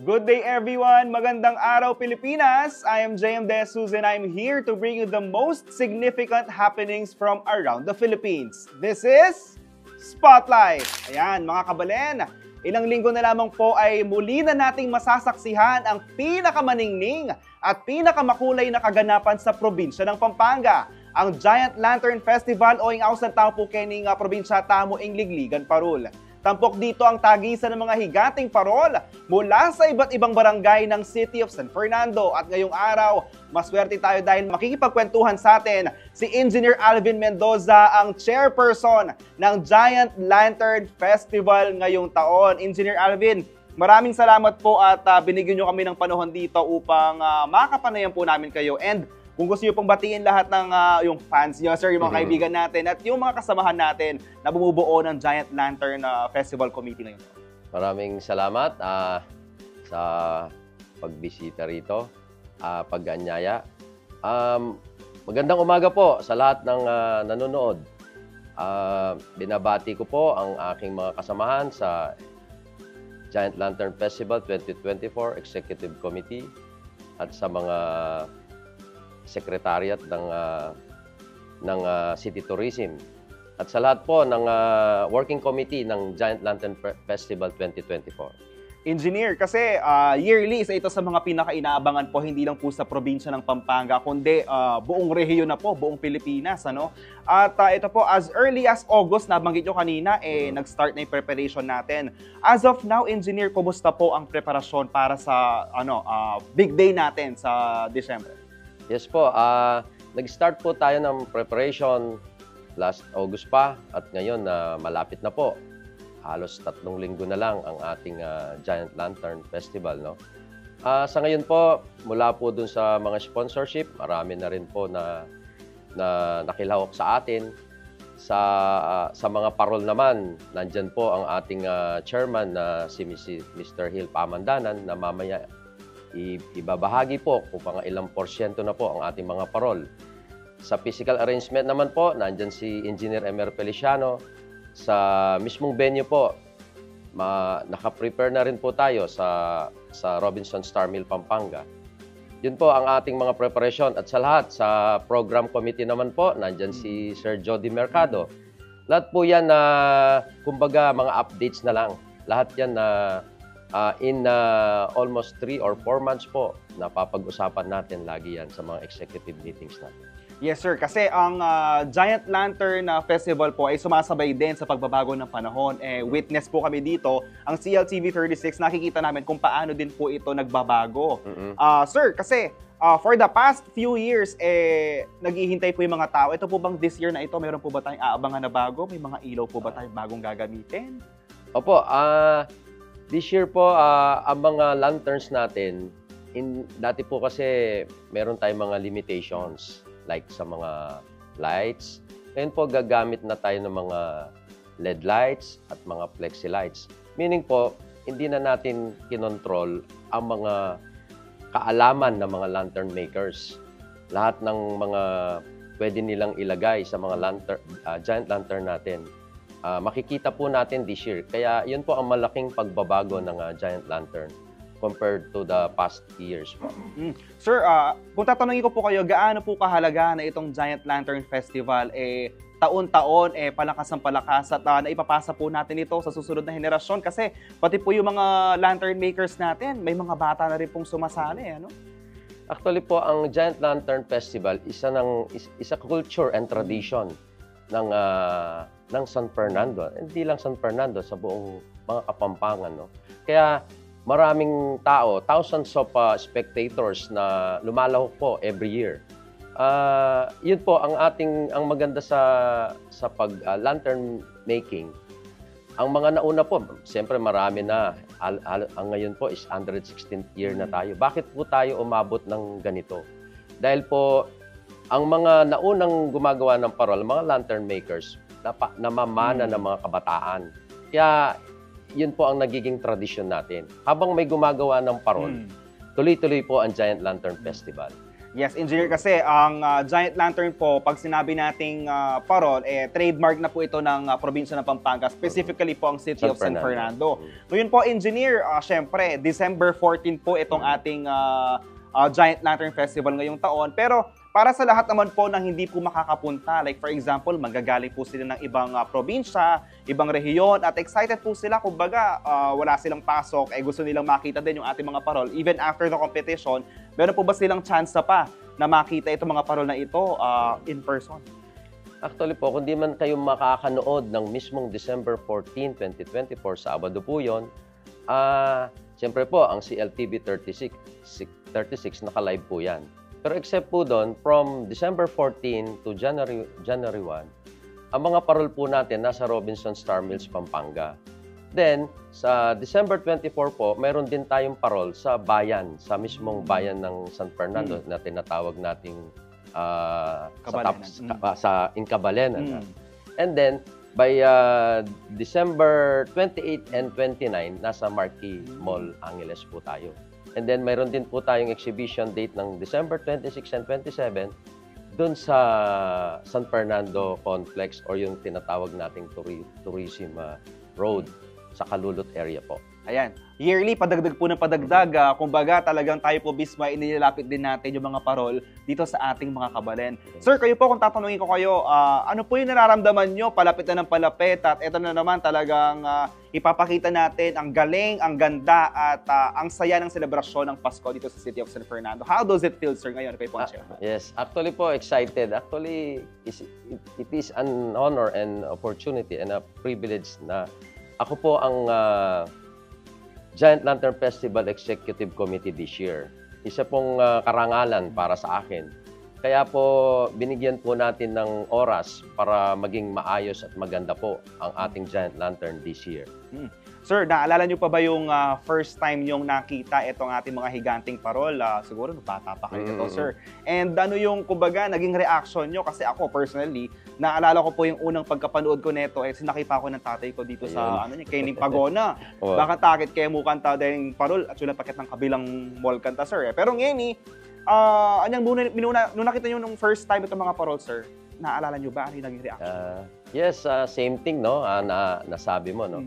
Good day everyone! Magandang araw Pilipinas! I am JM De Jesus and I'm here to bring you the most significant happenings from around the Philippines. This is Spotlight! Ayan mga kabalen, ilang linggo na lamang po ay muli na nating masasaksihan ang pinakamaningning at pinakamakulay na kaganapan sa probinsya ng Pampanga. Ang Giant Lantern Festival o ang sa tao po kening probinsya tamo ing Ligligan, Parul. Tampok dito ang tagisan ng mga higanting parol mula sa iba't ibang barangay ng City of San Fernando. At ngayong araw, maswerte tayo dahil makikipagkwentuhan sa atin si Engineer Alvin Mendoza, ang chairperson ng Giant Lantern Festival ngayong taon. Engineer Alvin, maraming salamat po at binigyan nyo kami ng panahon dito upang makapanayan po namin kayo. And kung gusto nyo pong batiin lahat ng yung fans nyo, sir, yung mga kaibigan natin at yung mga kasamahan natin na bumubuo ng Giant Lantern Festival Committee ngayon. Maraming salamat sa pagbisita rito, pag-anyaya. Magandang umaga po sa lahat ng nanonood. Binabati ko po ang aking mga kasamahan sa Giant Lantern Festival 2024 Executive Committee at sa mga Secretariat ng City Tourism at sa lahat po ng Working Committee ng Giant Lantern Festival 2024. Engineer, kasi yearly isa ito sa mga pinaka-inaabangan po, hindi lang po sa probinsya ng Pampanga, kundi buong rehiyon na po, buong Pilipinas. Ano? At ito po, as early as August, nabanggit nyo kanina, nag-start na yung preparation natin. As of now, Engineer, kumusta po ang preparasyon para sa big day natin sa December? Yes po, nag-start po tayo ng preparation last August pa at ngayon malapit na po. Halos 3 linggo na lang ang ating Giant Lantern Festival. No? Sa ngayon po, mula po dun sa mga sponsorship, marami na rin po na nakilahok sa atin. Sa mga parol naman, nandyan po ang ating chairman na si Mr. Hill Pamandanan na mamaya ibabahagi po kung mga ilang porsyento na po ang ating mga parol. Sa physical arrangement naman po, nandyan si Engineer Emer Feliciano. Sa mismong venue po, naka-prepare na rin po tayo sa Robinson Star Mill, Pampanga. Yun po ang ating mga preparation. At sa lahat, sa program committee naman po, nandyan si Sir Jody Mercado. Lahat po yan na, kumbaga, mga updates na lang. Lahat yan na in almost 3 or 4 months po, napapag-usapan natin lagi yan sa mga executive meetings natin. Yes sir, kasi ang Giant Lantern Festival po ay sumasabay din sa pagbabago ng panahon. Witness po kami dito, ang CLTV 36, nakikita namin kung paano din po ito nagbabago. Sir, kasi for the past few years, naghihintay po yung mga tao. Ito po bang this year na ito, meron po ba tayong aabangan na bago? May mga ilaw po ba tayong bagong gagamitin? Opo, this year po, ang mga lanterns natin, dati po kasi meron tayong mga limitations like sa mga lights. Ngayon po gagamit na tayo ng mga LED lights at mga flexi lights. Meaning po, hindi na natin kinontrol ang mga kaalaman ng mga lantern makers. Lahat ng mga pwede nilang ilagay sa mga giant lantern natin, makikita po natin this year. Kaya yun po ang malaking pagbabago ng Giant Lantern compared to the past years po. Sir, kung tatanungin ko po kayo, gaano po kahalaga na itong Giant Lantern Festival taon-taon palakas ang palakas at naipapasa po natin ito sa susunod na henerasyon? Kasi pati po yung mga lantern makers natin, may mga bata na rin pong sumasali. Ano? Actually po, ang Giant Lantern Festival isa culture and tradition ng San Fernando. Hindi lang San Fernando, sa buong mga Kapampangan. No? Kaya maraming tao, thousands of spectators na lumalahok po every year. Yun po ang maganda sa pag-lantern making. Ang mga nauna po, siyempre marami na. Ang ngayon po is 116th year na tayo. Bakit po tayo umabot ng ganito? Dahil po, ang mga naunang gumagawa ng parol, mga lantern makers, namamana ng mga kabataan. Kaya, yun po ang nagiging tradisyon natin. Habang may gumagawa ng parol, tuloy-tuloy po ang Giant Lantern Festival. Yes, engineer, kasi ang giant lantern po, pag sinabi nating parol, trademark na po ito ng probinsya ng Pampanga, specifically po ang City of San Fernando. Ngayon po, engineer, syempre, December 14 po itong ating Giant Lantern Festival ngayong taon. Pero para sa lahat naman po ng hindi po makakapunta, like for example, magagaling po sila ng ibang probinsya, ibang rehiyon, at excited po sila, kumbaga wala silang pasok, gusto nilang makita din yung ating mga parol. Even after the competition, meron po ba silang chance pa na makita itong mga parol na ito in person? Actually po, kung di man kayo makakanood ng mismong December 14, 2024, Sabado po yun, siyempre po, ang CLTV 36 naka-live po yan. Pero except po doon, from December 14 to January 1, ang mga parol po natin nasa Robinson Star Mills, Pampanga. Then, sa December 24 po, mayroon din tayong parol sa bayan, sa mismong bayan ng San Fernando na tinatawag nating sa Incabalenan. And then, by December 28 and 29, nasa Marquee Mall, Angeles po tayo. And then, mayroon din po tayong exhibition date ng December 26 and 27 doon sa San Fernando Complex or yung tinatawag nating Tourism Road sa Kalulot area po. Ayan, yearly, padagdag po ng padagdag. Kumbaga, talagang tayo po mismo ay inilalapit din natin yung mga parol dito sa ating mga kabalen. Sir, kayo po, kung tatanungin ko kayo, ano po yung nararamdaman nyo? Palapit na ng palapit, at ito na naman talagang ipapakita natin ang galing, ang ganda, at ang saya ng selebrasyon ng Pasko dito sa City of San Fernando. How does it feel, sir, ngayon? Kay Ponce? Yes, actually po, excited. Actually, it is an honor and opportunity and a privilege na ako po ang Giant Lantern Festival Executive Committee this year. Isa pong karangalan para sa akin. Kaya po binigyan po natin ng oras para maging maayos at maganda po ang ating Giant Lantern this year. Sir, naalala niyo pa ba yung first time yung nakita itong ating mga higanting parol? Siguro bata pa kayo ito, sir. And ano yung, kumbaga, naging reaction niyo? Kasi ako, personally, naalala ko po yung unang pagkapanood ko nito, sinakay pa ako ng tatay ko dito sa Kaining Pagona. Baka takit kaya mo kanta din parol at sulang pakit ng kabilang mall kanta, sir. Pero ngayon, nung nakita niyo nung first time itong mga parol, sir, naalala niyo ba ano yung naging reaction? Yes, same thing, no? Nasabi mo, no?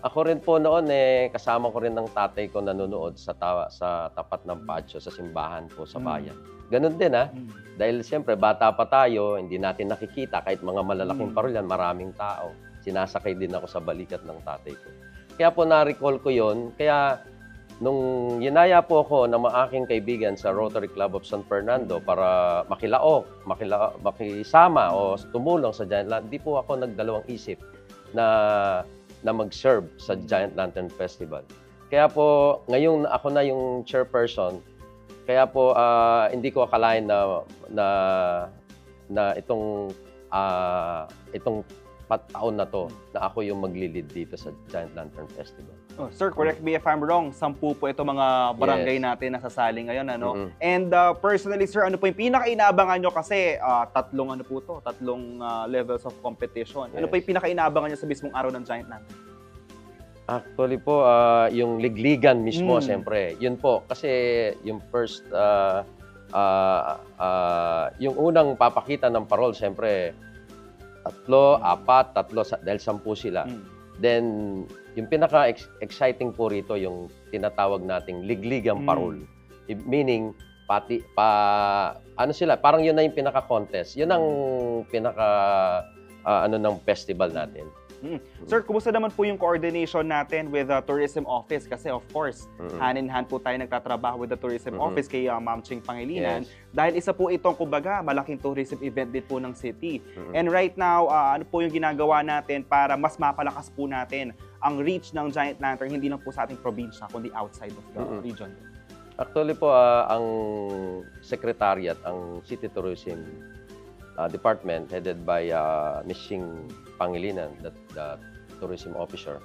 Ako rin po noon, kasama ko rin ng tatay ko nanonood sa tapat ng patio sa simbahan po sa bayan. Ganun din, Dahil siyempre, bata pa tayo, hindi natin nakikita. Kahit mga malalaking parol yan, maraming tao. Sinasakay din ako sa balikat ng tatay ko. Kaya po na-recall ko yon. Kaya nung yinaya po ako ng mga aking kaibigan sa Rotary Club of San Fernando para makisama o tumulong sa Giant Lantern, hindi po ako nagdalawang isip na mag-serve sa Giant Lantern Festival. Kaya po, ngayon ako na yung chairperson, kaya po hindi ko akalain na itong taon na to na ako yung maglilid dito sa Giant Lantern Festival. Sir, correct me if I'm wrong, 10 po ito mga barangay natin na sasali ngayon, ano? And personally, sir, ano po yung pinaka-inaabangan nyo? Kasi tatlong levels of competition. Ano po yung pinaka-inaabangan nyo sa mismong araw ng Giant Lantern? Actually po, yung ligligan mismo, siyempre. Yun po, kasi yung first, yung unang papakita ng parol, siyempre, 3, 4, dahil 10 sila. Then, yung pinaka-exciting po rito, yung tinatawag nating ligligang parol. Meaning, ano sila, parang yun na yung pinaka-contest. Yun ang ng festival natin. Sir, kumusta naman po yung coordination natin with the Tourism Office? Kasi of course, hand in hand po tayo nagtatrabaho with the Tourism Office kay Ma'am Ching Pangilinan. Dahil isa po itong, kumbaga, malaking tourism event din po ng city. And right now, ano po yung ginagawa natin para mas mapalakas po natin ang reach ng Giant Lantern, hindi lang po sa ating probinsya, kundi outside of the region? Actually po, ang secretariat, ang City Tourism Department headed by Ms. Ching Pangilinan, the tourism officer.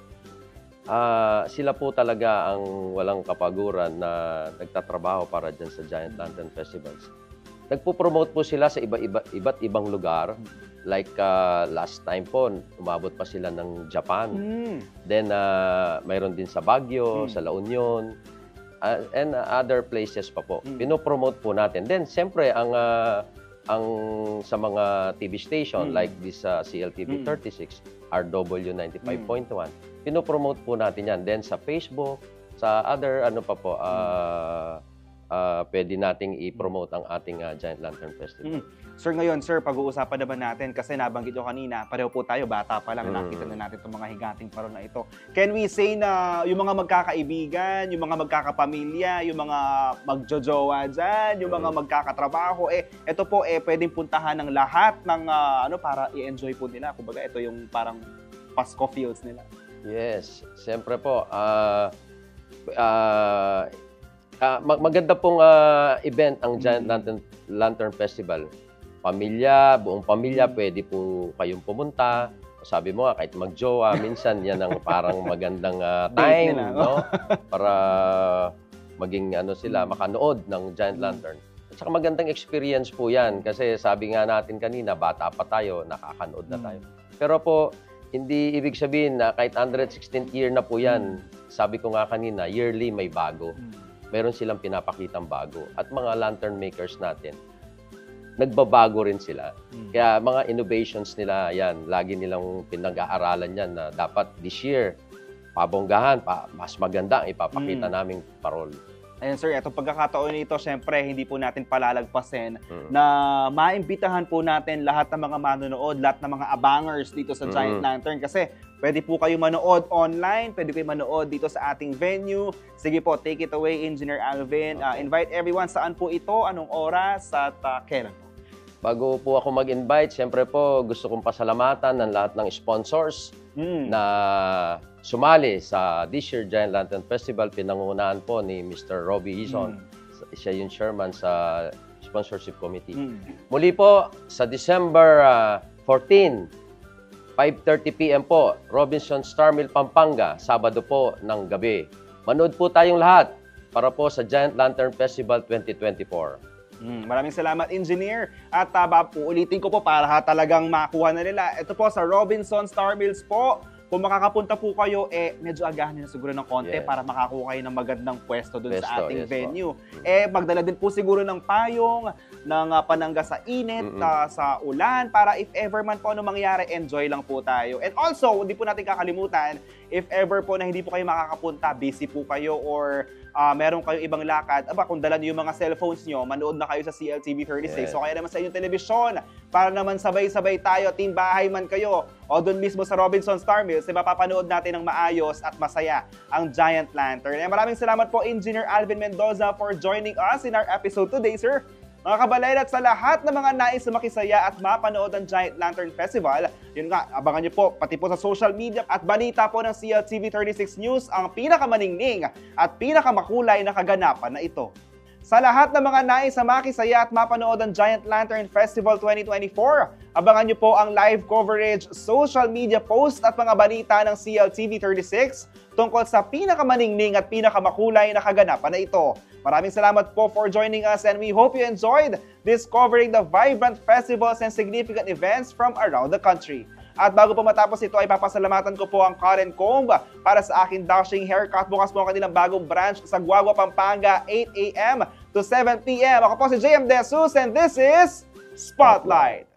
Sila po talaga ang walang kapaguran na nagtatrabaho para dyan sa Giant Lantern Festivals. Nagpo-promote po sila sa iba't ibang lugar. Like last time po, umabot pa sila ng Japan. Then mayroon din sa Baguio, sa La Union. and other places pa po. Pinopromote po natin. Then, siyempre, ang sa mga TV station like this CLTV 36, RW 95.1, pinopromote po natin yan. Then, sa Facebook, sa other, pwede nating i-promote ang ating Giant Lantern Festival. Sir, ngayon, sir, pag-uusapan naman natin kasi nabanggit nyo kanina, pareho po tayo, bata pa lang, nakita na natin itong mga higating parol na ito. Can we say na yung mga magkakaibigan, yung mga magkakapamilya, yung mga magjojowa dyan, yung mga magkakatrabaho, ito po, pwedeng puntahan ng lahat ng, para i-enjoy po nila. Kumbaga, ito yung parang Pasko feels nila. Yes, siyempre po, maganda pong event ang Giant Lantern Festival. Buong pamilya, pwede po kayong pumunta. Sabi mo nga, kahit magjowa, minsan yan ang parang magandang time, no? Para maging sila, makanood ng Giant Lantern. At saka magandang experience po yan. Kasi sabi nga natin kanina, bata pa tayo, nakakanood na tayo. Pero po, hindi ibig sabihin na kahit 116th year na po yan, sabi ko nga kanina, yearly may bago. Meron silang pinapakitang bago. At mga lantern makers natin, nagbabago rin sila. Kaya mga innovations nila, yan, lagi nilang pinag-aaralan yan na dapat this year, pabonggahan, mas maganda ang ipapakita naming parol. Ayan sir, itong pagkakataon nito, syempre, hindi po natin palalagpasin na maimbitahan po natin lahat ng mga manonood, lahat ng mga abangers dito sa Giant Lantern. Kasi pwede po kayo manood online, pwede kayo manood dito sa ating venue. Sige po, take it away, Engineer Alvin. Invite everyone, saan po ito, anong oras, at kailan po? Bago po ako mag-invite, siyempre po gusto kong pasalamatan ng lahat ng sponsors na sumali sa this year Giant Lantern Festival. Pinangungunahan po ni Mr. Robbie Hizon. Siya yung chairman sa sponsorship committee. Muli po, sa December 14, 5:30 p.m. po, Robinson Star Mill, Pampanga, Sabado po ng gabi. Manood po tayong lahat para po sa Giant Lantern Festival 2024. Maraming salamat, Engineer. At uulitin ko po para talagang makuha na nila. Ito po sa Robinson Star Mills po. Kung makakapunta po kayo, medyo agahan nyo siguro ng konti para makakuha kayo ng magandang pwesto dun sa ating venue. Magdala din po siguro ng payong, ng panangga sa init, sa ulan, para if ever man po ano mangyari, enjoy lang po tayo. And also, hindi po natin kakalimutan, if ever po na hindi po kayo makakapunta, busy po kayo or meron kayong ibang lakad, kung dala niyo yung mga cellphones nyo, manood na kayo sa CLTV 36. So kaya naman sa inyong telebisyon, para naman sabay-sabay tayo, team bahay man kayo, o doon mismo sa Robinson Star Mills, mapapanood natin ng maayos at masaya ang Giant Lantern. Maraming salamat po, Engineer Alvin Mendoza, for joining us in our episode today, sir. Mga kabalay, at sa lahat ng mga nais na makisaya at mapanood ang Giant Lantern Festival, yun nga, abangan nyo po, pati po sa social media at balita po ng CLTV 36 News ang pinakamaningning at pinakamakulay na kaganapan na ito. Sa lahat ng mga nais na makisaya at mapanood ang Giant Lantern Festival 2024, abangan nyo po ang live coverage, social media post at mga balita ng CLTV 36 tungkol sa pinakamaningning at pinakamakulay na kaganapan na ito. Maraming salamat po for joining us and we hope you enjoyed discovering the vibrant festivals and significant events from around the country. At bago po matapos ito ay papasalamatan ko po ang Cut and Comb para sa aking dashing haircut. Bukas po ang kanilang bagong branch sa Guagua, Pampanga, 8 a.m. to 7 p.m. Ako po si JM De Jesus and this is Spotlight.